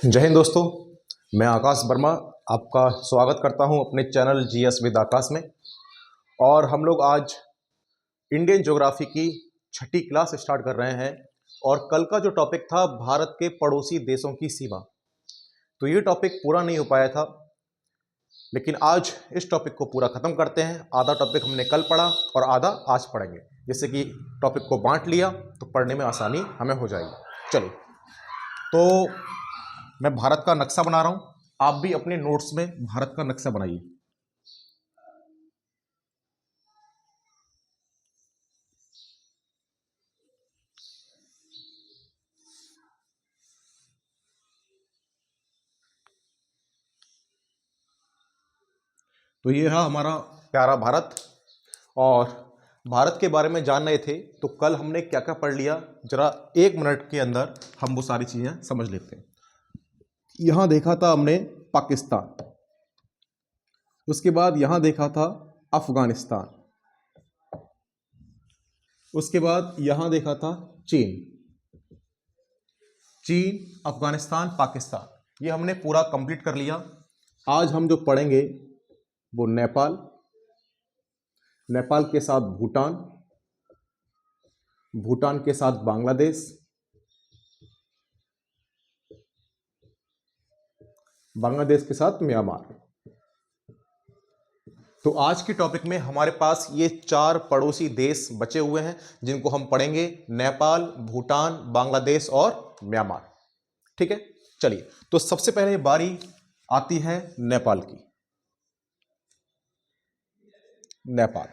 जय हिंद दोस्तों, मैं आकाश वर्मा आपका स्वागत करता हूं अपने चैनल जीएस विद आकाश में। और हम लोग आज इंडियन ज्योग्राफी की छठी क्लास स्टार्ट कर रहे हैं। और कल का जो टॉपिक था भारत के पड़ोसी देशों की सीमा, तो ये टॉपिक पूरा नहीं हो पाया था, लेकिन आज इस टॉपिक को पूरा ख़त्म करते हैं। आधा टॉपिक हमने कल पढ़ा और आधा आज पढ़ेंगे, जिससे कि टॉपिक को बांट लिया तो पढ़ने में आसानी हमें हो जाएगी। चलिए, तो मैं भारत का नक्शा बना रहा हूं, आप भी अपने नोट्स में भारत का नक्शा बनाइए। तो ये रहा हमारा प्यारा भारत। और भारत के बारे में जान रहे थे तो कल हमने क्या क्या पढ़ लिया, जरा 1 मिनट के अंदर हम वो सारी चीजें समझ लेते हैं। यहां देखा था हमने पाकिस्तान, उसके बाद यहां देखा था अफगानिस्तान, उसके बाद यहां देखा था चीन, अफगानिस्तान, पाकिस्तान, ये हमने पूरा कंप्लीट कर लिया। आज हम जो पढ़ेंगे वो नेपाल, नेपाल के साथ भूटान, भूटान के साथ बांग्लादेश, बांग्लादेश के साथ म्यांमार। तो आज के टॉपिक में हमारे पास ये 4 पड़ोसी देश बचे हुए हैं जिनको हम पढ़ेंगे, नेपाल, भूटान, बांग्लादेश और म्यांमार। ठीक है, चलिए, तो सबसे पहले बारी आती है नेपाल की। नेपाल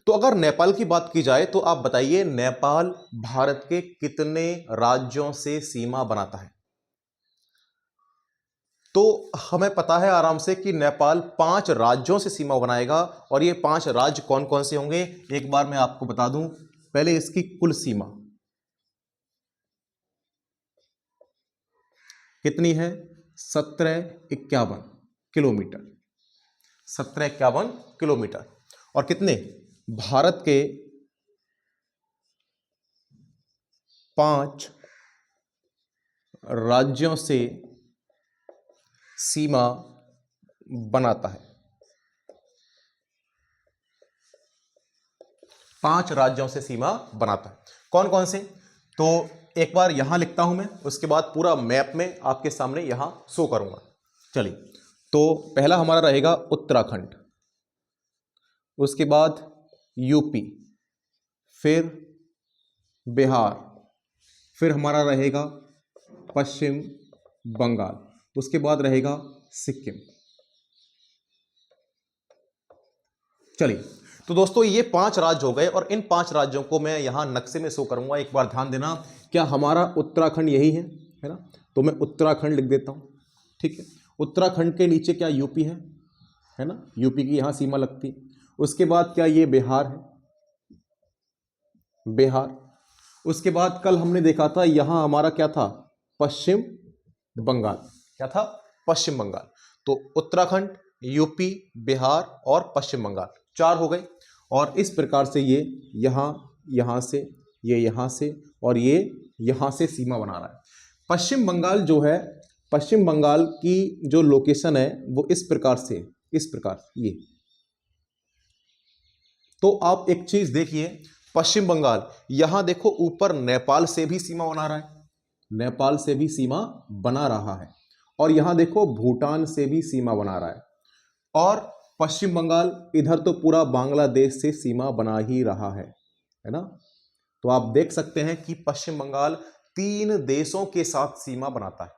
तो अगर नेपाल की बात की जाए तो आप बताइए, नेपाल भारत के कितने राज्यों से सीमा बनाता है? तो हमें पता है आराम से कि नेपाल 5 राज्यों से सीमा बनाएगा। और ये 5 राज्य कौन कौन से होंगे, एक बार मैं आपको बता दूं। पहले इसकी कुल सीमा कितनी है? 1751 किलोमीटर, 1751 किलोमीटर। और कितने? भारत के 5 राज्यों से सीमा बनाता है। 5 राज्यों से सीमा बनाता है। कौन कौन से? तो एक बार यहां लिखता हूं मैं, उसके बाद पूरा मैप में आपके सामने यहां शो करूंगा। चलिए, तो पहला हमारा रहेगा उत्तराखंड, उसके बाद यूपी, फिर बिहार, फिर हमारा रहेगा पश्चिम बंगाल, उसके बाद रहेगा सिक्किम। चलिए, तो दोस्तों ये 5 राज्य हो गए और इन 5 राज्यों को मैं यहां नक्शे में शो करूंगा। एक बार ध्यान देना, क्या हमारा उत्तराखंड यही है ना? तो मैं उत्तराखंड लिख देता हूं। ठीक है, उत्तराखंड के नीचे क्या यूपी है ना? यूपी की यहां सीमा लगती है। उसके बाद क्या ये बिहार है? बिहार। उसके बाद कल हमने देखा था यहां हमारा क्या था? पश्चिम बंगाल। क्या था? पश्चिम बंगाल। तो उत्तराखंड, यूपी, बिहार और पश्चिम बंगाल 4 हो गए। और इस प्रकार से ये यहां से, ये यहां से और ये यहां से सीमा बना रहा है। पश्चिम बंगाल जो है, पश्चिम बंगाल की जो लोकेशन है वो इस प्रकार से, इस प्रकार ये। तो आप एक चीज देखिए, पश्चिम बंगाल यहां देखो ऊपर नेपाल से भी सीमा बना रहा है, नेपाल से भी सीमा बना रहा है। और यहां देखो भूटान से भी सीमा बना रहा है। और पश्चिम बंगाल इधर तो पूरा बांग्लादेश से सीमा बना ही रहा है ना? तो आप देख सकते हैं कि पश्चिम बंगाल 3 देशों के साथ सीमा बनाता है।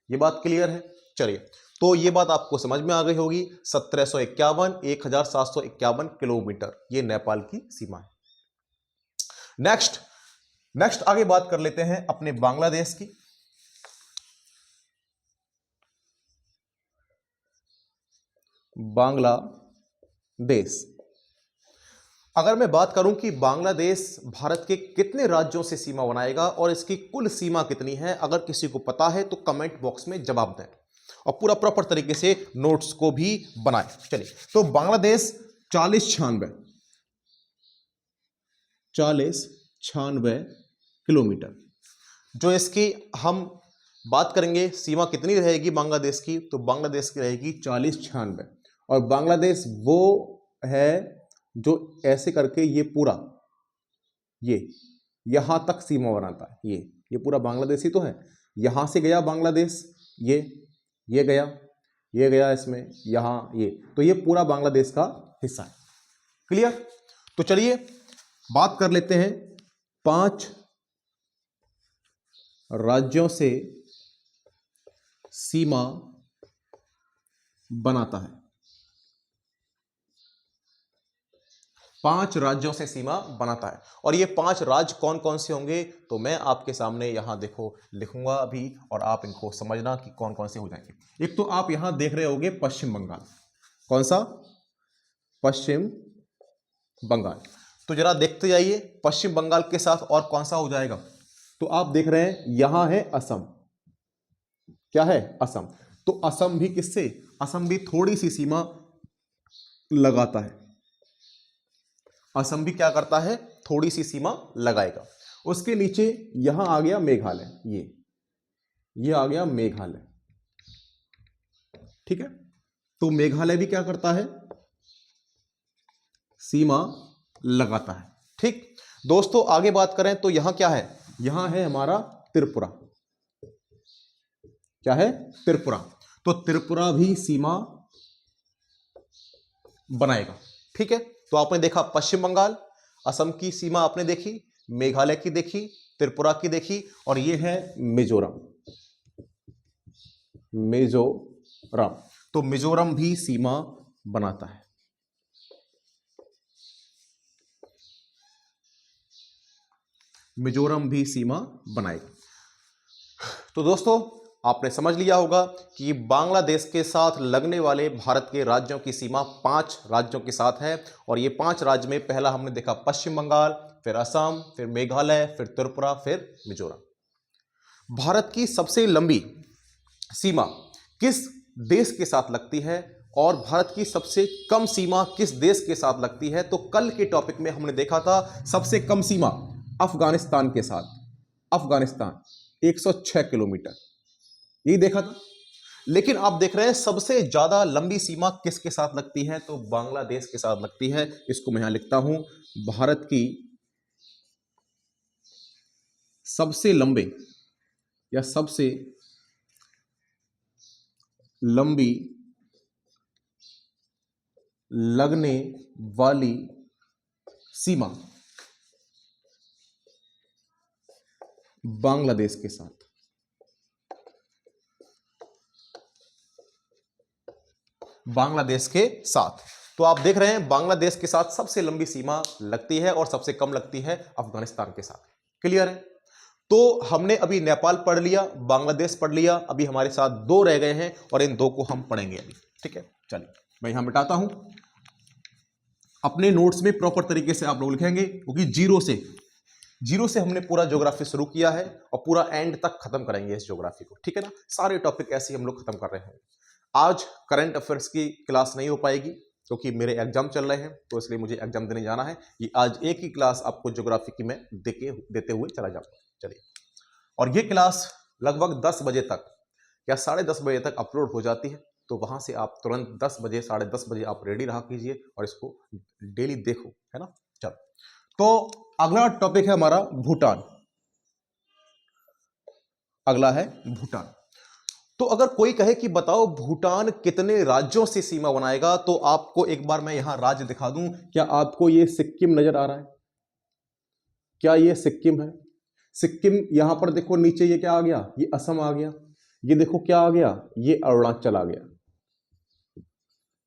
ये बात क्लियर है? चलिए, तो ये बात आपको समझ में आ गई होगी। 1751 किलोमीटर ये नेपाल की सीमा है। नेक्स्ट आगे बात कर लेते हैं अपने बांग्लादेश की। बांग्लादेश, अगर मैं बात करूं कि बांग्लादेश भारत के कितने राज्यों से सीमा बनाएगा और इसकी कुल सीमा कितनी है, अगर किसी को पता है तो कमेंट बॉक्स में जवाब दें और पूरा प्रॉपर तरीके से नोट्स को भी बनाएं। चलिए, तो बांग्लादेश 4096 किलोमीटर, जो इसकी हम बात करेंगे सीमा कितनी रहेगी बांग्लादेश की, तो बांग्लादेश की रहेगी 4096। और बांग्लादेश वो है जो ऐसे करके ये पूरा ये यहां तक सीमा बनाता है। ये पूरा बांग्लादेश ही तो है। यहां से गया बांग्लादेश, ये गया, ये गया इसमें, यहां ये, तो ये पूरा बांग्लादेश का हिस्सा है। क्लियर? तो चलिए बात कर लेते हैं 5 राज्यों से सीमा बनाता है। 5 राज्यों से सीमा बनाता है। और ये 5 राज्य कौन कौन से होंगे, तो मैं आपके सामने यहां देखो लिखूंगा अभी, और आप इनको समझना कि कौन कौन से हो जाएंगे। एक तो आप यहां देख रहे होंगे पश्चिम बंगाल। कौन सा? पश्चिम बंगाल। तो जरा देखते जाइए पश्चिम बंगाल के साथ और कौन सा हो जाएगा। तो आप देख रहे हैं यहां है असम। क्या है? असम। तो असम भी किससे? असम भी थोड़ी सी सीमा लगाता है। असम भी क्या करता है? थोड़ी सी सीमा लगाएगा। उसके नीचे यहां आ गया मेघालय। ये आ गया मेघालय। ठीक है? तो मेघालय भी क्या करता है? सीमा लगाता है। ठीक दोस्तों, आगे बात करें तो यहां क्या है? यहां है हमारा त्रिपुरा। क्या है? त्रिपुरा। तो त्रिपुरा भी सीमा बनाएगा। ठीक है? तो आपने देखा पश्चिम बंगाल, असम की सीमा आपने देखी, मेघालय की देखी, त्रिपुरा की देखी, और ये है मिजोरम। मिजोरम। तो मिजोरम भी सीमा बनाता है। मिजोरम भी सीमा बनाएगा। तो दोस्तों आपने समझ लिया होगा कि बांग्लादेश के साथ लगने वाले भारत के राज्यों की सीमा 5 राज्यों के साथ है। और ये 5 राज्य में पहला हमने देखा पश्चिम बंगाल, फिर असम, फिर मेघालय, फिर त्रिपुरा, फिर मिजोरम। भारत की सबसे लंबी सीमा किस देश के साथ लगती है और भारत की सबसे कम सीमा किस देश के साथ लगती है, तो कल के टॉपिक में हमने देखा था सबसे कम सीमा अफगानिस्तान के साथ। अफगानिस्तान 106 किलोमीटर, यही देखा था। लेकिन आप देख रहे हैं सबसे ज्यादा लंबी सीमा किसके साथ लगती है, तो बांग्लादेश के साथ लगती है। इसको मैं यहां लिखता हूं, भारत की सबसे लंबे या सबसे लंबी लगने वाली सीमा बांग्लादेश के साथ। बांग्लादेश के साथ। तो आप देख रहे हैं बांग्लादेश के साथ सबसे लंबी सीमा लगती है और सबसे कम लगती है अफगानिस्तान के साथ। क्लियर है? तो हमने अभी नेपाल पढ़ लिया, बांग्लादेश पढ़ लिया, अभी हमारे साथ 2 रह गए हैं और इन 2 को हम पढ़ेंगे अभी। ठीक है, चलिए मैं यहां मिटाता हूं। अपने नोट्स में प्रॉपर तरीके से आप लोग लिखेंगे, क्योंकि जीरो से हमने पूरा ज्योग्राफी शुरू किया है और पूरा एंड तक खत्म करेंगे इस ज्योग्राफी को। ठीक है ना? सारे टॉपिक ऐसे ही हम लोग खत्म कर रहे हैं। आज करंट अफेयर्स की क्लास नहीं हो पाएगी क्योंकि मेरे एग्जाम चल रहे हैं, तो इसलिए मुझे एग्जाम देने जाना है। ये आज एक ही क्लास आपको ज्योग्राफी की मैं देते हुए चला जाऊंगा। चलिए, और ये क्लास लगभग 10 बजे तक या 10:30 बजे तक अपलोड हो जाती है। तो वहां से आप तुरंत 10 बजे 10:30 बजे आप रेडी रहा कीजिए और इसको डेली देखो, है ना? चलो, तो अगला टॉपिक है हमारा भूटान। अगला है भूटान। तो अगर कोई कहे कि बताओ भूटान कितने राज्यों से सीमा बनाएगा, तो आपको एक बार मैं यहां राज्य दिखा दूं। क्या आपको ये सिक्किम नजर आ रहा है? क्या ये सिक्किम है? सिक्किम यहां पर देखो, नीचे ये क्या आ गया? ये असम आ गया। ये देखो क्या आ गया? ये अरुणाचल आ गया।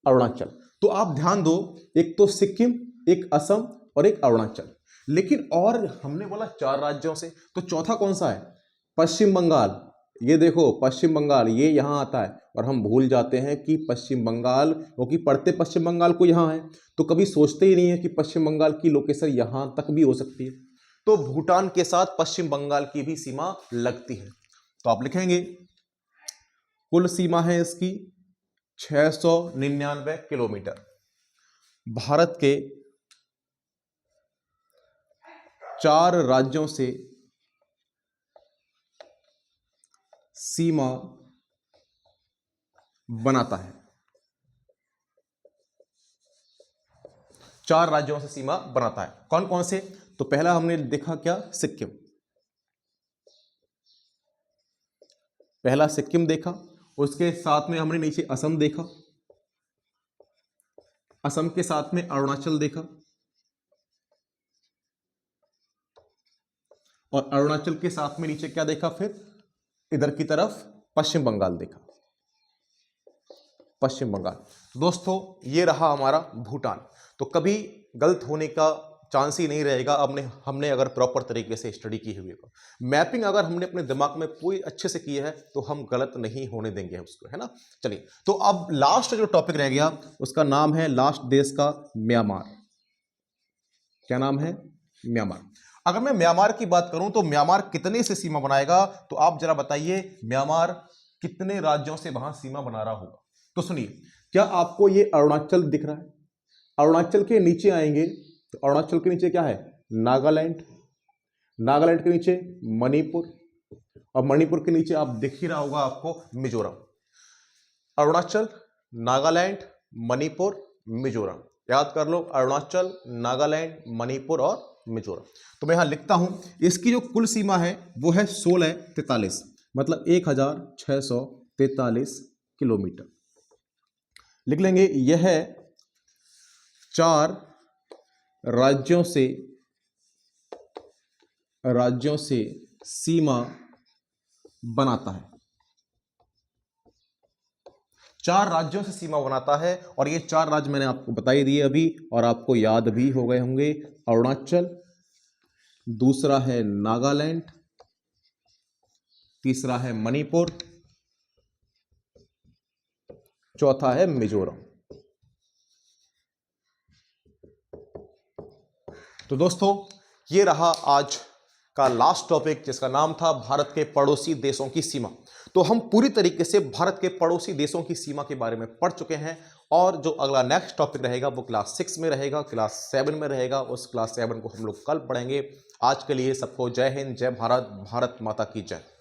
अरुणाचल। तो आप ध्यान दो, एक तो सिक्किम, एक असम और एक अरुणाचल। लेकिन और हमने बोला 4 राज्यों से, तो चौथा कौन सा है? पश्चिम बंगाल। ये देखो पश्चिम बंगाल, ये यहां आता है। और हम भूल जाते हैं कि पश्चिम बंगाल, क्योंकि पढ़ते पश्चिम बंगाल को यहां है, तो कभी सोचते ही नहीं है कि पश्चिम बंगाल की लोकेशन यहां तक भी हो सकती है। तो भूटान के साथ पश्चिम बंगाल की भी सीमा लगती है। तो आप लिखेंगे कुल सीमा है इसकी 699 किलोमीटर। भारत के 4 राज्यों से सीमा बनाता है। 4 राज्यों से सीमा बनाता है। कौन कौन से? तो पहला हमने देखा क्या, सिक्किम। पहला सिक्किम देखा, उसके साथ में हमने नीचे असम देखा, असम के साथ में अरुणाचल देखा, और अरुणाचल के साथ में नीचे क्या देखा, फिर इधर की तरफ पश्चिम बंगाल देखा। पश्चिम बंगाल। दोस्तों ये रहा हमारा भूटान। तो कभी गलत होने का चांस ही नहीं रहेगा। हमने अगर प्रॉपर तरीके से स्टडी की हुई है, मैपिंग अगर हमने अपने दिमाग में पूरी अच्छे से की है तो हम गलत नहीं होने देंगे उसको, है ना। चलिए, तो अब लास्ट जो टॉपिक रह गया उसका नाम है, लास्ट देश का, म्यांमार। क्या नाम है? म्यांमार। अगर मैं म्यांमार की बात करूं तो म्यांमार कितने से सीमा बनाएगा, तो आप जरा बताइए म्यांमार कितने राज्यों से वहां सीमा बना रहा होगा। तो सुनिए, क्या आपको ये अरुणाचल दिख रहा है? अरुणाचल के नीचे आएंगे तो अरुणाचल के नीचे क्या है? नागालैंड। नागालैंड के नीचे मणिपुर, और मणिपुर के नीचे आप दिख ही रहा होगा आपको मिजोरम। अरुणाचल, नागालैंड, मणिपुर, मिजोरम। याद कर लो, अरुणाचल, नागालैंड, मणिपुर और मिजोरम। तो मैं यहां लिखता हूं, इसकी जो कुल सीमा है वो है 1643, मतलब 1643 किलोमीटर। लिख लेंगे, यह 4 राज्यों से सीमा बनाता है। 4 राज्यों से सीमा बनाता है, और ये 4 राज्य मैंने आपको बता ही दिए अभी, और आपको याद भी हो गए होंगे। अरुणाचल, दूसरा है नागालैंड, तीसरा है मणिपुर, चौथा है मिजोरम। तो दोस्तों ये रहा आज का लास्ट टॉपिक, जिसका नाम था भारत के पड़ोसी देशों की सीमा। तो हम पूरी तरीके से भारत के पड़ोसी देशों की सीमा के बारे में पढ़ चुके हैं, और जो अगला नेक्स्ट टॉपिक रहेगा वो क्लास 6 में रहेगा, क्लास 7 में रहेगा। उस क्लास 7 को हम लोग कल पढ़ेंगे। आज के लिए सबको जय हिंद, जय भारत, भारत माता की जय।